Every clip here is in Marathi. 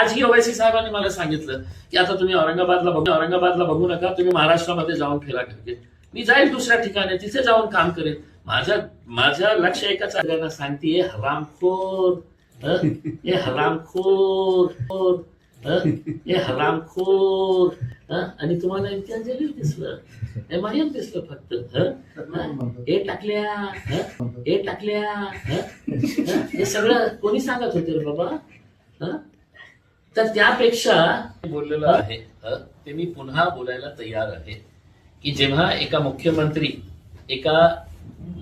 आजही ओवैसी साहेबांनी मला सांगितलं की आता तुम्ही औरंगाबादला बघू नका, तुम्ही महाराष्ट्रामध्ये जाऊन फिरा करते. मी जाईल दुसऱ्या ठिकाणी, तिथे जाऊन काम करेन. माझं लक्ष एकच आहे, सांगते हरामखोर, हे हरामखोर, हे हरामखोर. आणि तुम्हाला इम्तियाज जलील दिसलं, MIM दिसलं फक्त. हे टाकल्या हे सगळं कोणी सांगत होते रे बाबा? तर त्यापेक्षा बोललेलं आहे ते मी पुन्हा बोलायला तयार आहे की जेव्हा एका मुख्यमंत्री एका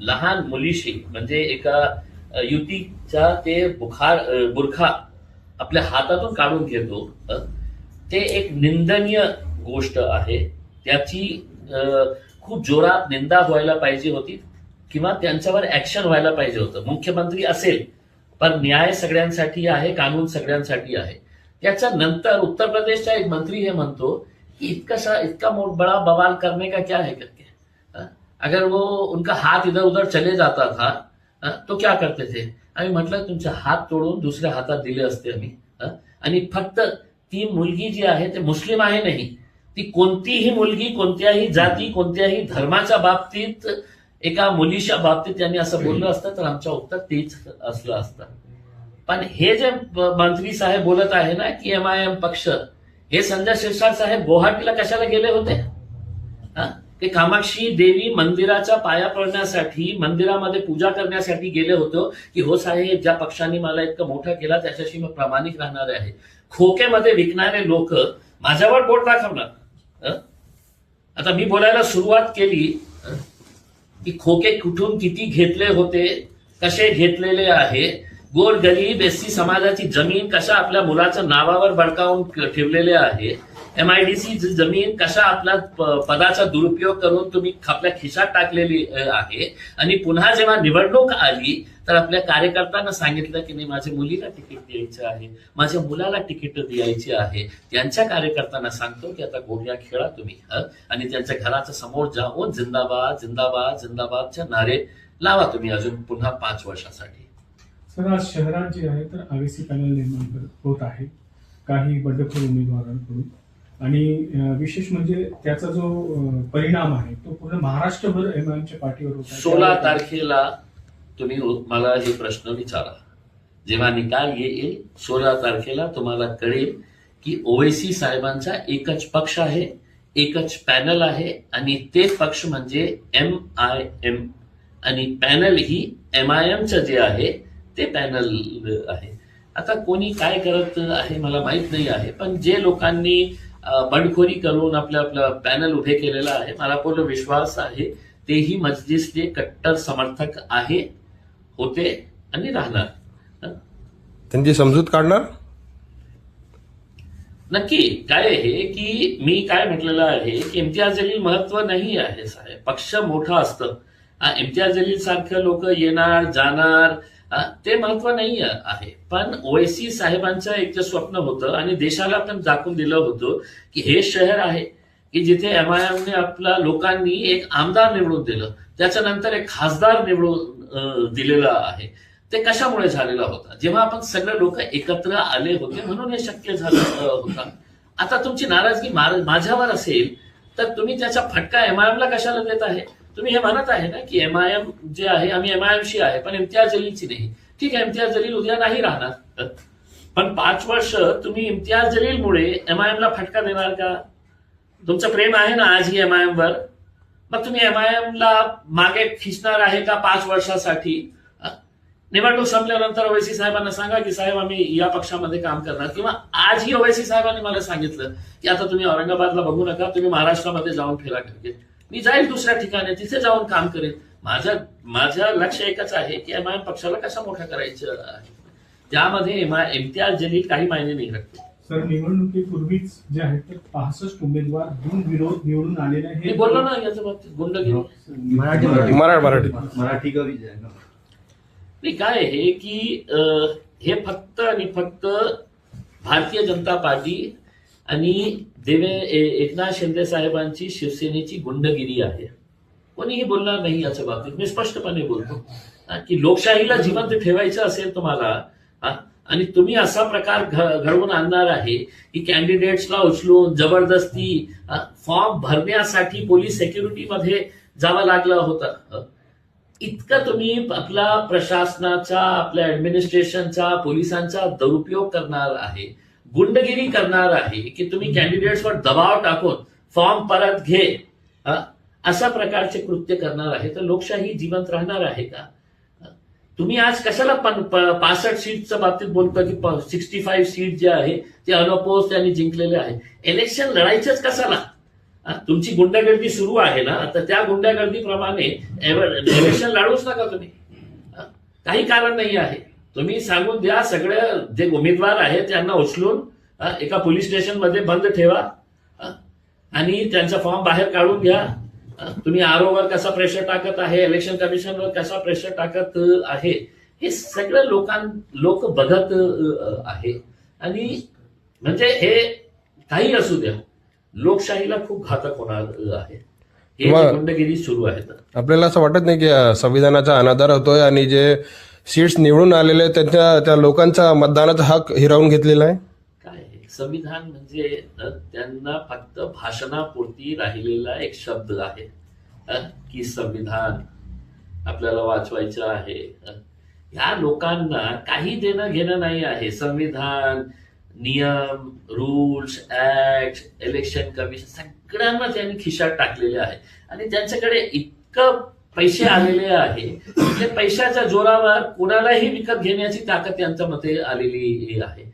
लहान मुलीशी म्हणजे एका युतीचा ते बुरखा आपल्या हातातून काढून घेतो, ते एक निंदनीय गोष्ट आहे. त्याची खूप जोरात निंदा व्हायला पाहिजे होती किंवा त्यांच्यावर ऍक्शन व्हायला पाहिजे होतं. मुख्यमंत्री असेल पण न्याय सगळ्यांसाठी आहे, कानून सगळ्यांसाठी आहे. त्याच्यानंतर उत्तर प्रदेशचा एक मंत्री हे म्हणतो कि इतका बड़ा बवाल करने का क्या है करके. अगर वो उनका हाथ इधर उधर चले जाता था तो क्या करते थे? आम्ही म्हटलं तुमचे हात तोडून दुसऱ्या हातात दिले असते आम्ही. आणि फक्त ती मुलगी जी आहे ते मुस्लिम आहे नाही, ती कोणतीही मुलगी कोणत्याही जाती कोणत्याही धर्माच्या बाबतीत एका मुलीच्या बाबतीत त्यांनी असं बोललं असतं तर आमचं उत्तर तेच असलं असतं. पण हे जे मंत्री साहेब बोलत आहे ना की MIM पक्ष, हे संजय शिरसाट साहेब गुवाहाटीला कशाला गेले होते? ते कामाक्षी देवी मंदिराच्या पाया पडण्यासाठी, मंदिरामध्ये पूजा करण्यासाठी गेले होते की हो साहेब, ज्या पक्षाने मला इतकं मोठं केला त्याच्याशी मी प्रामाणिक राहणार आहे. खोकेमध्ये विकणारे लोक माझ्यावर बोट दाखवणार. आता मी बोलायला सुरुवात केली की खोके कुठून किती घेतले होते, कसे घेतलेले आहे, गोरगरीब SC समाजाची जमीन कशा आपल्या मुलाच्या नावावर बळकावून ठेवलेले आहे, MIDC जमीन कशा आपल्या पदाचा दुरुपयोग करून तुम्ही आपल्या खिशात टाकलेली आहे. आणि पुन्हा जेव्हा निवडणूक आली तर आपल्या कार्यकर्त्यांना सांगितलं की नाही, माझ्या मुलीला तिकीट द्यायचं आहे, माझ्या मुलाला तिकीट द्यायची आहे. त्यांच्या कार्यकर्त्यांना सांगतो की आता गोळ्या खेळा तुम्ही आणि त्यांच्या घराच्या समोर जाऊन जिंदाबाद जिंदाबाद जिंदाबादच्या नारे लावा तुम्ही अजून पुन्हा 5 वर्षासाठी. सर, आज शहरात जे आहे तर आरएसी पॅनल निर्माण होत आहे काही बंडखोर उमेदवारांकडून, आणि विशेष म्हणजे त्याचा जो परिणाम आहे तो पूर्ण महाराष्ट्रभर MIMच्या पाठीवर होता. 16 तारखेला तुम्ही मला हे प्रश्न विचारा, जेव्हा निकाल येईल 16 तारखेला तुम्हाला कळेल की ओवैसी साहेबांचा एकच पक्ष आहे, एकच पॅनल आहे आणि ते पक्ष म्हणजे MIM आणि पॅनल ही MIMचं जे आहे ते पॅनल आहे. आता कोणी काय करत आहे मला माहित नाही आहे, पण जे लोकांनी बंडखोरी करून आपल्या पॅनल उभे केलेला आहे, मला पूर्ण विश्वास आहे तेही मजलिसचे कट्टर समर्थक आहे, होते आणि राहणार. त्यांची समजूत काढणार नक्की. काय आहे की मी काय म्हटलेलं आहे की इम्तियाज जलील महत्व नाही आहे साहेब. पक्ष मोठा असतं, इम्तियाज जलील सारखं लोक येणार जाणार ते महत्व नाही आहे. पण ओवैसी साहेबांचं एक जे स्वप्न होतं आणि देशाला पण दाखवून दिलं होतं की हे शहर आहे की जिथे MIMने आपल्या लोकांनी एक आमदार निवडून दिलं, त्याच्यानंतर एक खासदार निवडून दिलेला आहे. ते कशामुळे झालेला होता? जेव्हा आपण सगळे लोक एकत्र आले होते म्हणून हे शक्य झालं होतं. आता तुमची नाराजगी माझ्यावर असेल तर तुम्ही त्याचा फटका MIMला कशाला देत आहे? तुम्ही हे म्हणत आहे ना की MIM जे आहे आम्ही MIMशी आहे पण इम्तियाज जलीलची नाही. ठीक आहे, इम्तियाज जलील उद्या नाही राहणार, पण 5 वर्ष तुम्ही इम्तियाज जलीलमुळे MIMला फटका देणार का? तुमचं प्रेम आहे ना आजही MIM वर, मग तुम्ही MIMला मागे खिचणार आहे का 5 वर्षासाठी? निवडणूक संपल्यानंतर ओवैसी साहेबांना सांगा की साहेब आम्ही या पक्षामध्ये काम करणार. किंवा आजही ओवैसी साहेबांनी मला सांगितलं की आता तुम्ही औरंगाबादला बघू नका, तुम्ही महाराष्ट्रामध्ये जाऊन फिरा करते. मी जाईल दुसऱ्या ठिकाणी, तिथे जाऊन काम करेन. माझं लक्ष एकच आहे की MIM पक्षाला कसा मोठा करायचं आहे, त्यामध्ये इम्तियाज जलील काही मायने नाही रखते. सर, निवडणुकीपूर्वीच जे आहेत तर 65 उमेदवार बिनविरोध निवडून आलेले आहे. मी बोललो ना याच्या बाबतीत गुंडगिरी. मराठी नाही, काय आहे की हे फक्त आणि फक्त भारतीय जनता पार्टी आणि एकनाथ शिंदे साहेबांची शिवसेनेची गुंडगिरी आहे. कोणीही बोलणार नाही याच्या बाबतीत. मी स्पष्टपणे बोलतो की लोकशाहीला जिवंत ठेवायचं असेल तुम्हाला आणि तुम्ही असा प्रकार घडवून आणणार आहे की कॅन्डिडेट्सला उचलून जबरदस्ती फॉर्म भरण्यासाठी पोलीस सेक्युरिटीमध्ये जावं लागलं होतं. इतकं तुम्ही आपल्या प्रशासनाचा, आपल्या ऍडमिनिस्ट्रेशनचा, पोलिसांचा दुरुपयोग करणार आहे, गुंडगिरी करणार आहे की तुम्ही कॅन्डिडेट्सवर दबाव टाकून फॉर्म परत घे, अशा प्रकारचे कृत्य करणार आहे, तर लोकशाही जिवंत राहणार आहे का? तुम्ही आज कशाला 65 सीटच्या बाबतीत बोलतो की 65 सीट जे आहे ते अनअपोज त्यांनी जिंकलेले आहे. इलेक्शन लढायचंच कशाला? तुमची गुंडागर्दी सुरू आहे ना, तर त्या गुंडागर्दीप्रमाणे इलेक्शन लढूच नका तुम्ही. काही कारण नाही आहे. तुम्ही सांगून द्या, सगळे जे उमेदवार आहेत त्यांना उचलून एका पोलीस स्टेशनमध्ये बंद ठेवा आणि त्यांचा फॉर्म बाहेर काढून घ्या. तुम्ही आरओवर कसा प्रेशर टाकत आहे, इलेक्शन कमिशनवर कसा प्रेशर टाकत आहे, हे सगळं लोक बघत आहे. आणि म्हणजे हे काही असू द्या, लोकशाहीला खूप घातक होणार आहे. हे गुंडगिरी सुरू आहे. आपल्याला असं वाटत नाही की संविधानाचा अनादर होतोय आणि जे सीट्स निवडून आलेले त्या लोकांचा मतदानाचा हक हिरावून घेतलेला आहे? काय संविधान म्हणजे त्यांना फक्त भाषणापुरती राहिलेला एक शब्द आहे की संविधान आपल्याला वाचवायचं आहे. या लोकांना काही देणं घेणं नाही आहे. संविधान, नियम, रूल्स, ऍक्ट, इलेक्शन कमिशन सगळ्यांना त्यांनी खिशात टाकलेले आहे आणि त्यांच्याकडे इतकं पैसे आलेले आहे, ते पैशाच्या जोरावर कोणालाही विकत घेण्याची ताकद त्यांच्या मध्ये आलेली आहे.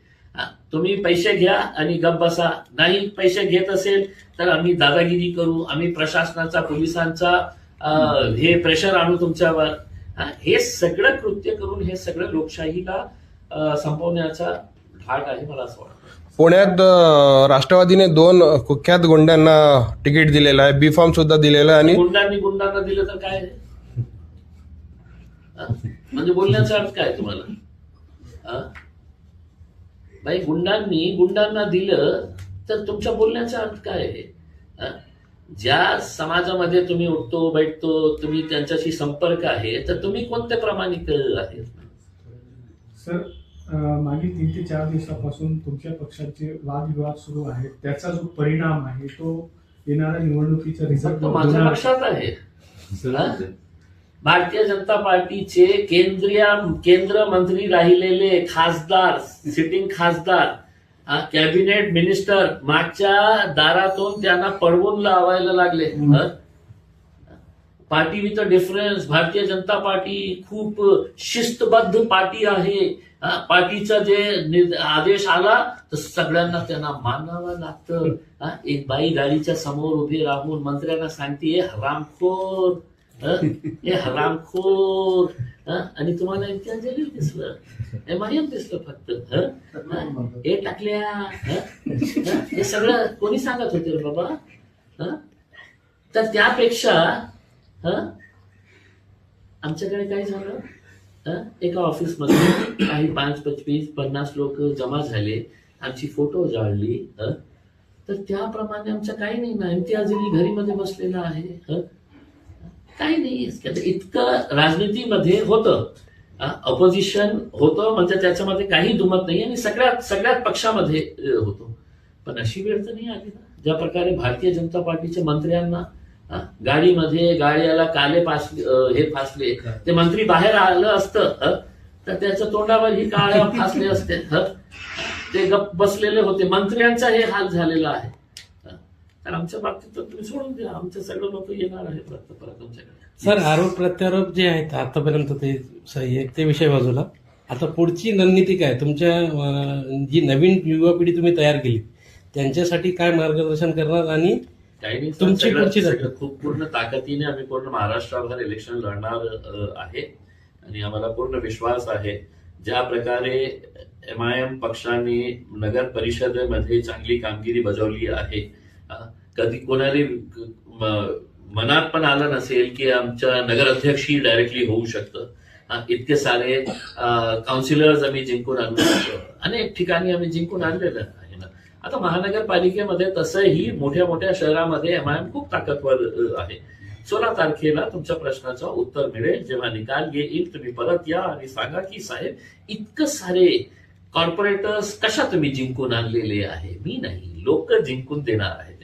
तुम्ही पैसे घ्या आणि गप बसा. नाही पैसे घेत असेल तर आम्ही दादागिरी करू, आम्ही प्रशासनाचा, पोलिसांचा हे प्रेशर आणू तुमच्यावर. हे सगळं कृत्य करून हे सगळं लोकशाहीला संपवण्याचा घाट आहे, मला असं वाटतं. पुण्यात राष्ट्रवादीने 2 कुख्यात गुंड्यांना तिकीट दिलेलं आहे, बी फॉर्म सुद्धा दिलेला आहे. आणि गुंडांना दिलं तर काय म्हणजे बोलण्याचा अर्थ काय तुम्हाला? भाई गुंडांना दिलं तर तुमच्या बोलण्याचा अर्थ काय आहे? ज्या समाजामध्ये तुम्ही उठतो बैठतो, तुम्ही त्यांच्याशी संपर्क आहे, तर तुम्ही कोणते प्रामाणिक आहेत? सर, मागील 3 ते 4 दिवसापासून तुमच्या पक्षाचे वादविवाद सुरू आहेत. त्याचा जो परिणाम आहे तो येणाऱ्या निवडणुकीचा रिझल्ट माझ्या पक्षात आहे. भारतीय जनता पार्टीचे केंद्र मंत्री राहिलेले खासदार, सिटिंग खासदार, कॅबिनेट मिनिस्टर मागच्या दारातून त्यांना पळवून लावायला लागले. Party with a difference. Bharatiya Janata party खूप शिस्तबद्ध पार्टी आहे. पार्टीचा जे आदेश आला तर सगळ्यांना त्यांना मानावं लागतं. एक बाई गाडीच्या समोर उभी राहून मंत्र्यांना सांगते हरामखोर, हे हरामखोर. आणि तुम्हाला इम्तियाज जलील दिसलं, MIM दिसलं फक्त. हे टाकल्या, हे सगळं कोणी सांगत होते रे बाबा? तर त्यापेक्षा आमच्याकडे काय झालं, एका ऑफिसमध्ये काही 5, 25, 50 लोक जमा झाले, आमची फोटो जाळली. तर त्याप्रमाणे आमचं काही नाही ना, इम्तियाज अली घरीमध्ये बसलेला आहे. काही नाही. इतकं राजनीतीमध्ये होतं, ऑपोजिशन होतं, म्हणजे त्याच्यामध्ये काही दुमत नाही आणि सगळ्यात पक्षामध्ये होतो. पण अशी वेळ तर नाही आली ना, ज्या प्रकारे भारतीय जनता पार्टीच्या मंत्र्यांना गाडीमध्ये गाड्याला काले फासले. ते मंत्री बाहेर आलं असतं तर त्याच्या तोंडावर ही काळ्या फासले असते. ते गप बसलेले होते. मंत्र्यांचा हे हाल झालेला आहे. तर आमच्या बाबतीत तर तुम्ही सोडून द्या, आमचे सगळे लोक येणार आहेत परत आमच्याकडे. सर, आरोप प्रत्यारोप जे आहेत आतापर्यंत ते सही आहे, ते विषय बाजूला. आता पुढची रणनीती काय तुमच्या, जी नवीन युवा पिढी तुम्ही तयार केली त्यांच्यासाठी काय मार्गदर्शन करणार आणि तुमची पुढची खूप पूर्ण ताकदीने आम्ही पूर्ण महाराष्ट्राभर इलेक्शन लढणार आहे आणि आम्हाला पूर्ण विश्वास आहे. ज्या प्रकारे MIM पक्षाने नगर परिषदेमध्ये चांगली कामगिरी बजावली आहे, कधी कोणाला मनात पण आलं नसेल की आमच्या नगराध्यक्षी डायरेक्टली होऊ शकतं. इतके सारे काउन्सिलर्स आम्ही जिंकून आणू शकतो. अनेक ठिकाणी आम्ही जिंकून आणलेलं आहे ना. आता महानगरपालिकेमध्ये तसंही मोठ्या मोठ्या शहरामध्ये MIM खूप ताकदवर आहे. 16 तारखेला तुमच्या प्रश्नाचं उत्तर मिळेल. जेव्हा निकाल येईल तुम्ही परत या आणि सांगा की साहेब इतकं सारे कॉर्पोरेटर्स कशा तुम्ही जिंकून आणलेले आहे? मी नाही, लोक जिंकून देणार आहेत.